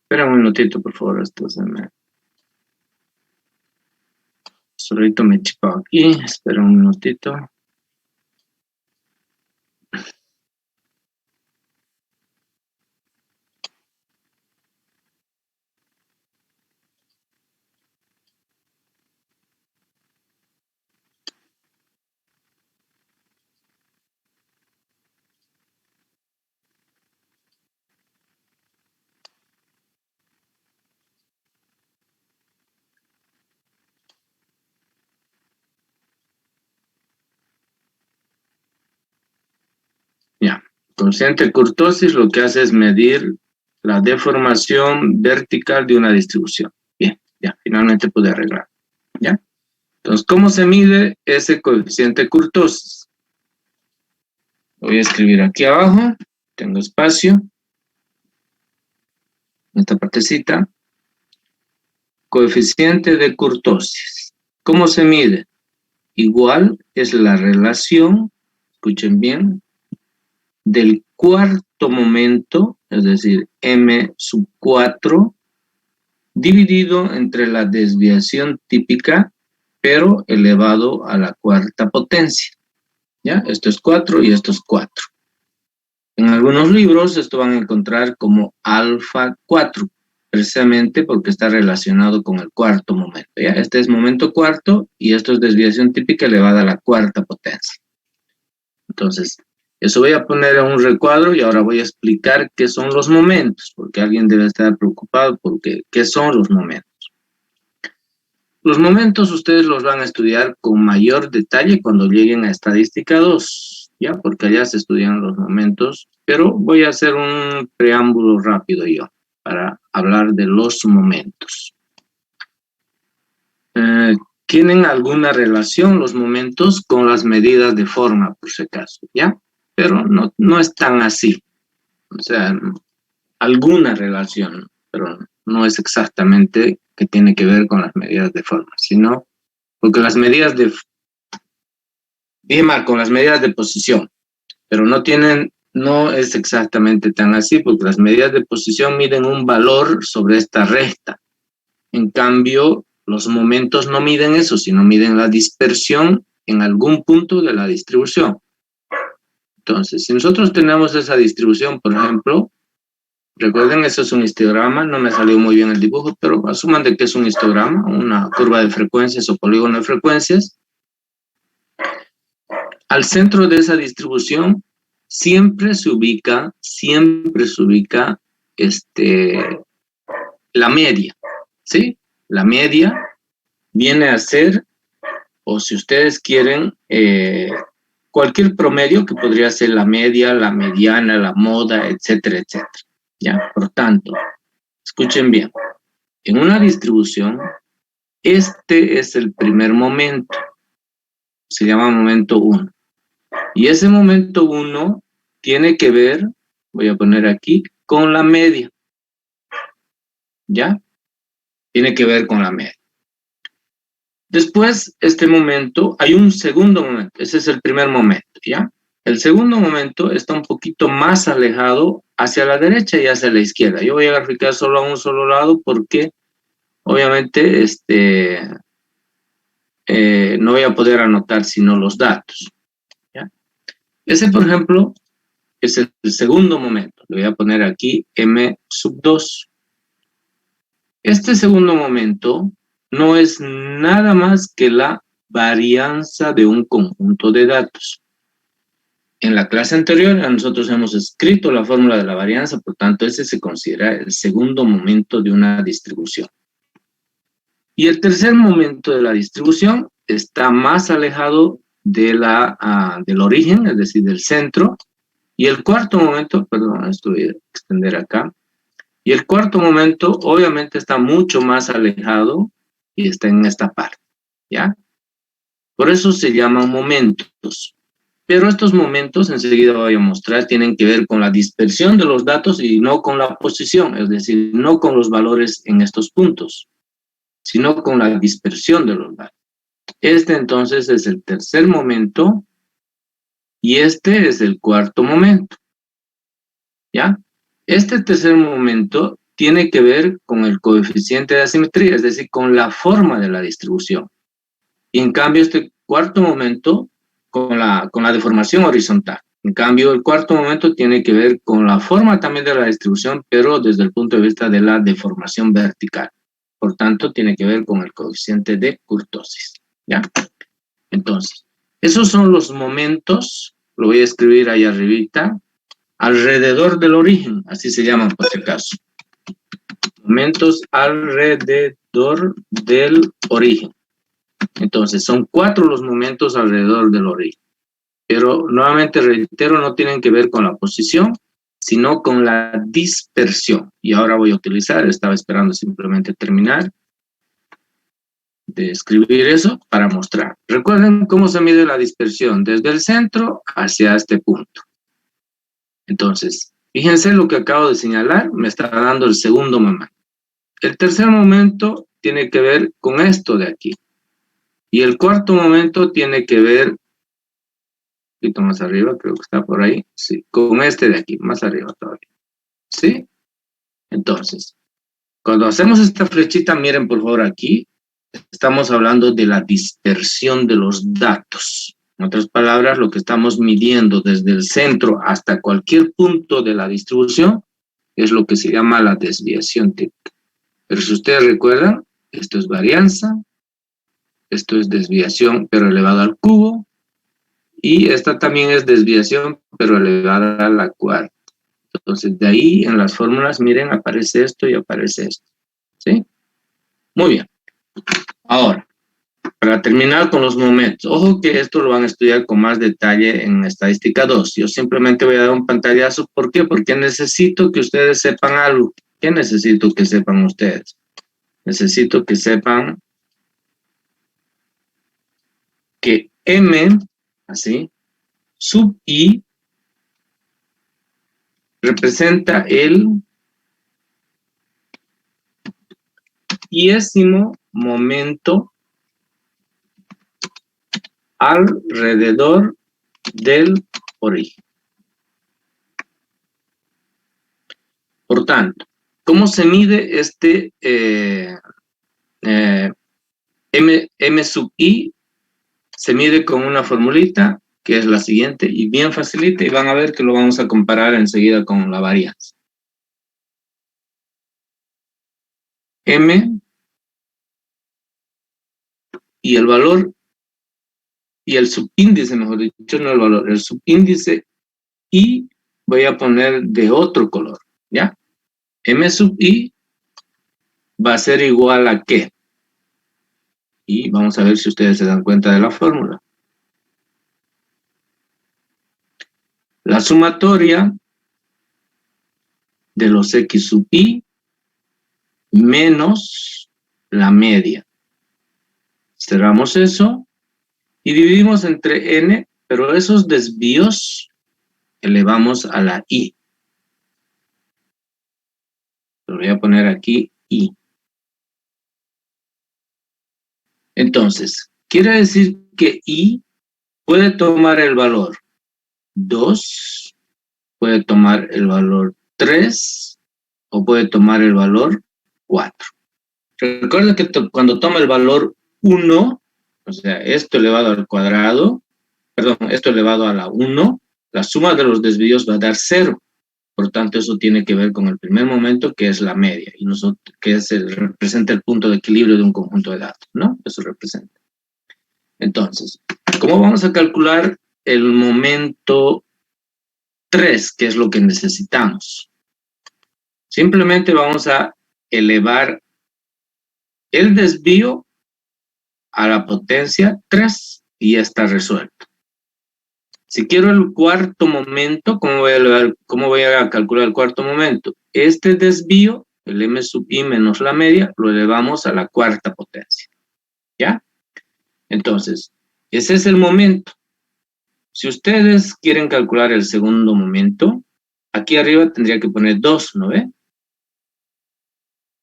Espera un minutito, por favor, esto se me... Solito me chipó aquí, espera un minutito. Ya, coeficiente de kurtosis lo que hace es medir la deformación vertical de una distribución. Bien, ya, finalmente pude arreglar. ¿Ya? Entonces, ¿cómo se mide ese coeficiente de kurtosis? Voy a escribir aquí abajo, tengo espacio, en esta partecita, coeficiente de kurtosis. ¿Cómo se mide? Igual es la relación, escuchen bien, del cuarto momento, es decir, m sub 4, dividido entre la desviación típica, pero elevado a la cuarta potencia. ¿Ya? Esto es 4 y esto es 4. En algunos libros esto van a encontrar como alfa 4, precisamente porque está relacionado con el cuarto momento. ¿Ya? Este es momento cuarto y esto es desviación típica elevada a la cuarta potencia. Entonces, eso voy a poner en un recuadro y ahora voy a explicar qué son los momentos, porque alguien debe estar preocupado porque qué son los momentos. Los momentos ustedes los van a estudiar con mayor detalle cuando lleguen a estadística 2, ¿ya? Porque allá se estudian los momentos, pero voy a hacer un preámbulo rápido yo para hablar de los momentos. ¿Qué tienen alguna relación los momentos con las medidas de forma, por si acaso, ¿ya? Pero no es tan así. O sea, alguna relación, pero no es exactamente que tiene que ver con las medidas de forma, sino porque las medidas de... Dije mal, con las medidas de posición, pero no es exactamente tan así, porque las medidas de posición miden un valor sobre esta recta. En cambio, los momentos no miden eso, sino miden la dispersión en algún punto de la distribución. Entonces, si nosotros tenemos esa distribución, por ejemplo, recuerden, eso es un histograma, no me salió muy bien el dibujo, pero asuman de que es un histograma, una curva de frecuencias o polígono de frecuencias. Al centro de esa distribución siempre se ubica la media, ¿sí? La media viene a ser, o si ustedes quieren, cualquier promedio que podría ser la media, la mediana, la moda, etcétera, etcétera. ¿Ya? Por tanto, escuchen bien. En una distribución, este es el primer momento. Se llama momento 1. Y ese momento 1 tiene que ver, voy a poner aquí, con la media. ¿Ya? Tiene que ver con la media. Después, este momento, hay un segundo momento. Ese es el primer momento, ¿ya? El segundo momento está un poquito más alejado hacia la derecha y hacia la izquierda. Yo voy a graficar solo a un solo lado porque, obviamente, no voy a poder anotar sino los datos, ¿ya? Ese, por ejemplo, es el segundo momento. Le voy a poner aquí M2. Este segundo momento no es nada más que la varianza de un conjunto de datos. En la clase anterior nosotros hemos escrito la fórmula de la varianza, por tanto ese se considera el segundo momento de una distribución. Y el tercer momento de la distribución está más alejado de del origen, es decir, del centro. Y el cuarto momento, perdón, esto voy a extender acá. Y el cuarto momento obviamente está mucho más alejado y está en esta parte, ¿ya? Por eso se llaman momentos. Pero estos momentos, enseguida voy a mostrar, tienen que ver con la dispersión de los datos y no con la posición, es decir, no con los valores en estos puntos, sino con la dispersión de los datos. Este entonces es el tercer momento y este es el cuarto momento, ¿ya? Este tercer momento tiene que ver con el coeficiente de asimetría, es decir, con la forma de la distribución. Y en cambio este cuarto momento con la deformación horizontal. En cambio, el cuarto momento tiene que ver con la forma también de la distribución, pero desde el punto de vista de la deformación vertical. Por tanto, tiene que ver con el coeficiente de kurtosis, ¿ya? Entonces, esos son los momentos, lo voy a escribir ahí arribita, alrededor del origen, así se llaman por si acaso. Momentos alrededor del origen. Entonces, son 4 los momentos alrededor del origen. Pero, nuevamente reitero, no tienen que ver con la posición, sino con la dispersión. Y ahora voy a utilizar, estaba esperando simplemente terminar de escribir eso para mostrar. Recuerden cómo se mide la dispersión desde el centro hacia este punto. Entonces, fíjense lo que acabo de señalar, me está dando el segundo momento. El tercer momento tiene que ver con esto de aquí. Y el cuarto momento tiene que ver, un poquito más arriba, creo que está por ahí, sí, con este de aquí, más arriba todavía. ¿Sí? Entonces, cuando hacemos esta flechita, miren por favor aquí, estamos hablando de la dispersión de los datos. En otras palabras, lo que estamos midiendo desde el centro hasta cualquier punto de la distribución es lo que se llama la desviación típica. Pero si ustedes recuerdan, esto es varianza, esto es desviación pero elevada al cubo, y esta también es desviación pero elevada a la cuarta. Entonces, de ahí en las fórmulas, miren, aparece esto y aparece esto. ¿Sí? Muy bien. Ahora, para terminar con los momentos, ojo que esto lo van a estudiar con más detalle en estadística 2. Yo simplemente voy a dar un pantallazo. ¿Por qué? Porque necesito que ustedes sepan algo. ¿Qué necesito que sepan ustedes? Necesito que sepan que M, así, sub I, representa el iésimo momento alrededor del origen. Por tanto, ¿cómo se mide este M sub I? Se mide con una formulita que es la siguiente y bien facilita, y van a ver que lo vamos a comparar enseguida con la varianza. M y el valor y el subíndice, mejor dicho, no el valor, el subíndice I voy a poner de otro color, ¿ya? M sub I va a ser igual a ¿qué? Y vamos a ver si ustedes se dan cuenta de la fórmula. La sumatoria de los X sub I menos la media. Cerramos eso y dividimos entre N, pero esos desvíos elevamos a la I. Lo voy a poner aquí I. Entonces, quiere decir que I puede tomar el valor 2, puede tomar el valor 3 o puede tomar el valor 4. Recuerda que cuando toma el valor 1, o sea, esto elevado al cuadrado, perdón, esto elevado a la 1, la suma de los desvíos va a dar 0. Por tanto, eso tiene que ver con el primer momento, que es la media, y nosotros, que representa el punto de equilibrio de un conjunto de datos, ¿no? Eso representa. Entonces, ¿cómo vamos a calcular el momento 3, que es lo que necesitamos? Simplemente vamos a elevar el desvío a la potencia 3 y ya está resuelto. Si quiero el cuarto momento, ¿cómo voy a calcular el cuarto momento? Este desvío, el M sub I menos la media, lo elevamos a la cuarta potencia. ¿Ya? Entonces, ese es el momento. Si ustedes quieren calcular el segundo momento, aquí arriba tendría que poner 2, ¿no ve?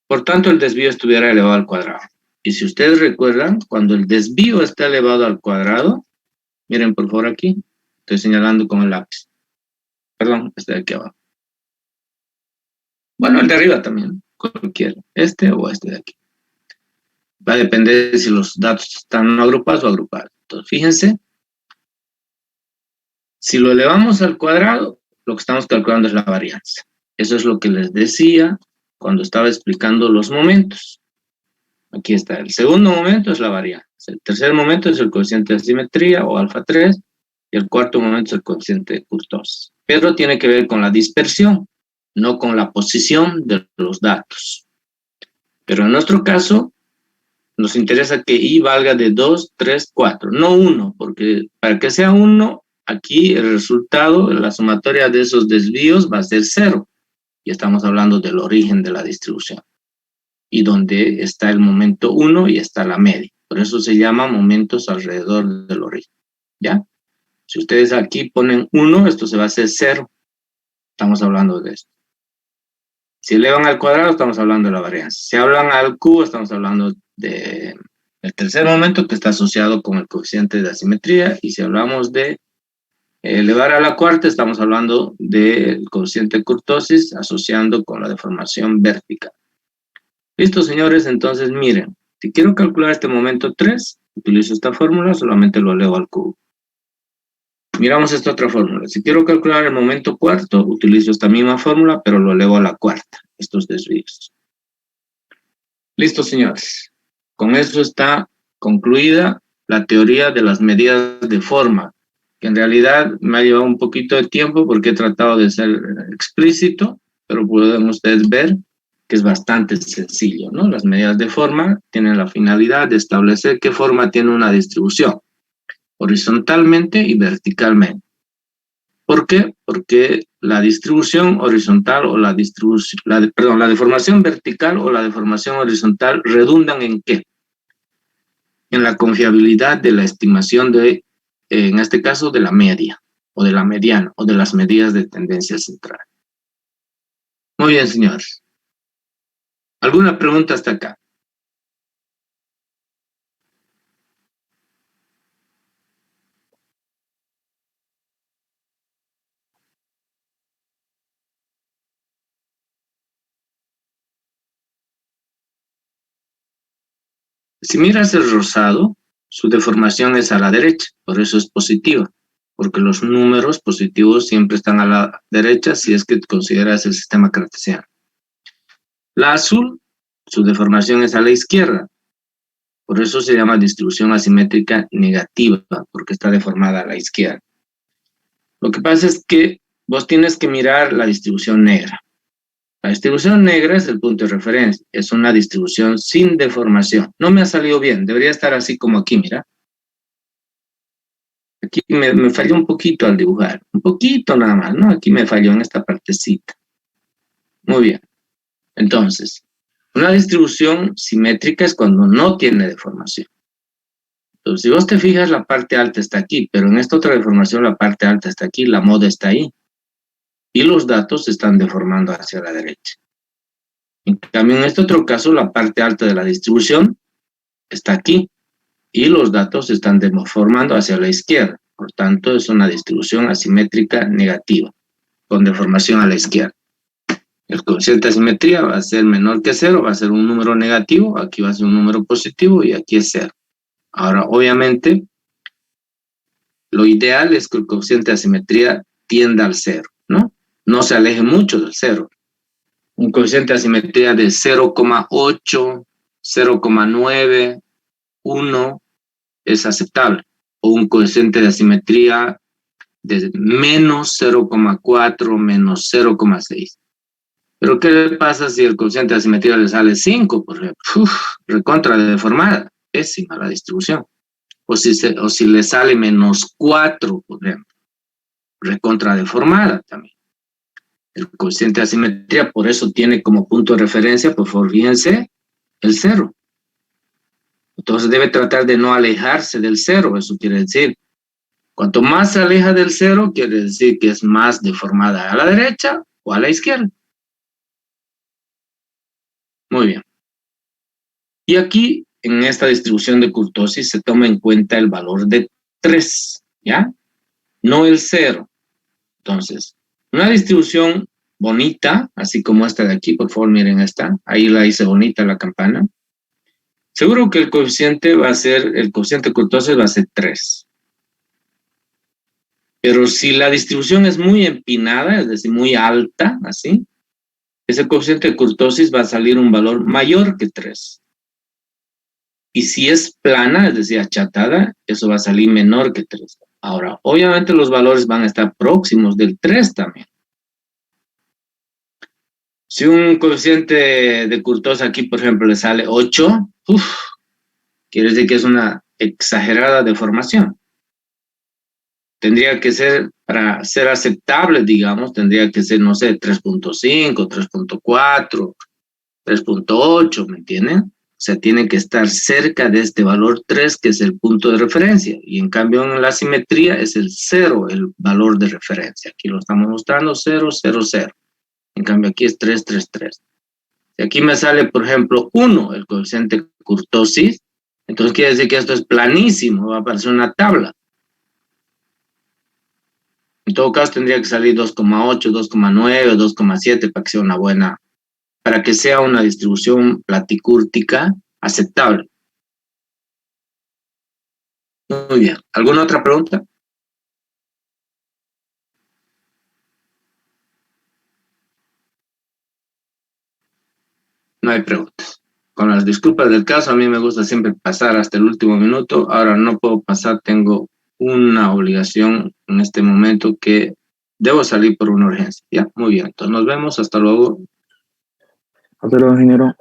Por tanto, el desvío estuviera elevado al cuadrado. Y si ustedes recuerdan, cuando el desvío está elevado al cuadrado, miren por favor aquí, estoy señalando con el lápiz. Perdón, este de aquí abajo. Bueno, el de arriba también, cualquiera, este o este de aquí. Va a depender de si los datos están agrupados o agrupados. Entonces, fíjense, si lo elevamos al cuadrado, lo que estamos calculando es la varianza. Eso es lo que les decía cuando estaba explicando los momentos. Aquí está, el segundo momento es la varianza, el tercer momento es el coeficiente de simetría o alfa 3, y el cuarto momento es el coeficiente de kurtosis. Pero tiene que ver con la dispersión, no con la posición de los datos. Pero en nuestro caso, nos interesa que I valga de 2, 3, 4, no 1, porque para que sea 1, aquí el resultado, la sumatoria de esos desvíos va a ser 0. Y estamos hablando del origen de la distribución. Y donde está el momento 1 y está la media. Por eso se llama momentos alrededor del origen. ¿Ya? Si ustedes aquí ponen 1, esto se va a hacer 0. Estamos hablando de esto. Si elevan al cuadrado, estamos hablando de la varianza. Si hablan al cubo, estamos hablando del tercer momento que está asociado con el coeficiente de asimetría. Y si hablamos de elevar a la cuarta, estamos hablando del coeficiente de kurtosis asociando con la deformación vertical. Listo, señores, entonces miren, si quiero calcular este momento 3, utilizo esta fórmula, solamente lo elevo al cubo. Miramos esta otra fórmula. Si quiero calcular el momento cuarto, utilizo esta misma fórmula, pero lo elevo a la cuarta, estos desvíos. Listo, señores. Con eso está concluida la teoría de las medidas de forma, que en realidad me ha llevado un poquito de tiempo porque he tratado de ser explícito, pero pueden ustedes ver que es bastante sencillo, ¿no? Las medidas de forma tienen la finalidad de establecer qué forma tiene una distribución, horizontalmente y verticalmente. ¿Por qué? Porque la distribución horizontal o la deformación vertical o la deformación horizontal redundan ¿en qué? en la confiabilidad de la estimación de, en este caso, de la media, o de la mediana, o de las medidas de tendencia central. Muy bien, señores. ¿Alguna pregunta hasta acá? Si miras el rosado, su deformación es a la derecha, por eso es positiva, porque los números positivos siempre están a la derecha si es que consideras el sistema cartesiano. La azul, su deformación es a la izquierda, por eso se llama distribución asimétrica negativa, porque está deformada a la izquierda. Lo que pasa es que vos tienes que mirar la distribución negra. La distribución negra es el punto de referencia, es una distribución sin deformación. No me ha salido bien, debería estar así como aquí, mira. Aquí me falló un poquito al dibujar, un poquito nada más, ¿no? Aquí me falló en esta partecita. Muy bien. Entonces, una distribución simétrica es cuando no tiene deformación. Entonces, si vos te fijas, la parte alta está aquí, pero en esta otra deformación la parte alta está aquí, la moda está ahí. Y los datos se están deformando hacia la derecha. En cambio, en este otro caso, la parte alta de la distribución está aquí y los datos se están deformando hacia la izquierda. Por tanto, es una distribución asimétrica negativa, con deformación a la izquierda. El coeficiente de asimetría va a ser menor que 0, va a ser un número negativo, aquí va a ser un número positivo y aquí es 0. Ahora, obviamente, lo ideal es que el coeficiente de asimetría tienda al 0, ¿no? No se aleje mucho del 0. Un coeficiente de asimetría de 0,8, 0,9, 1 es aceptable. O un coeficiente de asimetría de menos 0,4, menos 0,6. Pero ¿qué le pasa si el coeficiente de asimetría le sale 5, por ejemplo? Recontra deformada, pésima la distribución. O si le sale menos 4, por ejemplo, recontra deformada también. El coeficiente de asimetría, por eso tiene como punto de referencia, por favor, fíjense, el 0. Entonces debe tratar de no alejarse del 0, eso quiere decir, cuanto más se aleja del 0, quiere decir que es más deformada a la derecha o a la izquierda. Muy bien. Y aquí, en esta distribución de kurtosis, se toma en cuenta el valor de 3, ¿ya? No el 0. Entonces, una distribución bonita, así como esta de aquí, por favor, miren esta. Ahí la hice bonita la campana. Seguro que el coeficiente de kurtosis va a ser 3. Pero si la distribución es muy empinada, es decir, muy alta, así, ese coeficiente de kurtosis va a salir un valor mayor que 3. Y si es plana, es decir, achatada, eso va a salir menor que 3. Ahora, obviamente los valores van a estar próximos del 3 también. Si un coeficiente de kurtosis aquí, por ejemplo, le sale 8, quiere decir que es una exagerada deformación. Tendría que ser, para ser aceptable, digamos, tendría que ser, no sé, 3.5, 3.4, 3.8, ¿me entienden? O sea, tiene que estar cerca de este valor 3, que es el punto de referencia. Y en cambio, en la simetría es el 0, el valor de referencia. Aquí lo estamos mostrando, 0, 0, 0. En cambio, aquí es 3, 3, 3. Si aquí me sale, por ejemplo, 1, el coeficiente kurtosis, entonces quiere decir que esto es planísimo, va a aparecer una tabla. En todo caso, tendría que salir 2,8, 2,9, 2,7 para que sea una buena, para que sea una distribución platicúrtica aceptable. Muy bien. ¿Alguna otra pregunta? No hay preguntas. Con las disculpas del caso, a mí me gusta siempre pasar hasta el último minuto. Ahora no puedo pasar, tengo una obligación en este momento que debo salir por una urgencia. Ya, muy bien. Entonces nos vemos. Hasta luego. Hasta luego, ingeniero.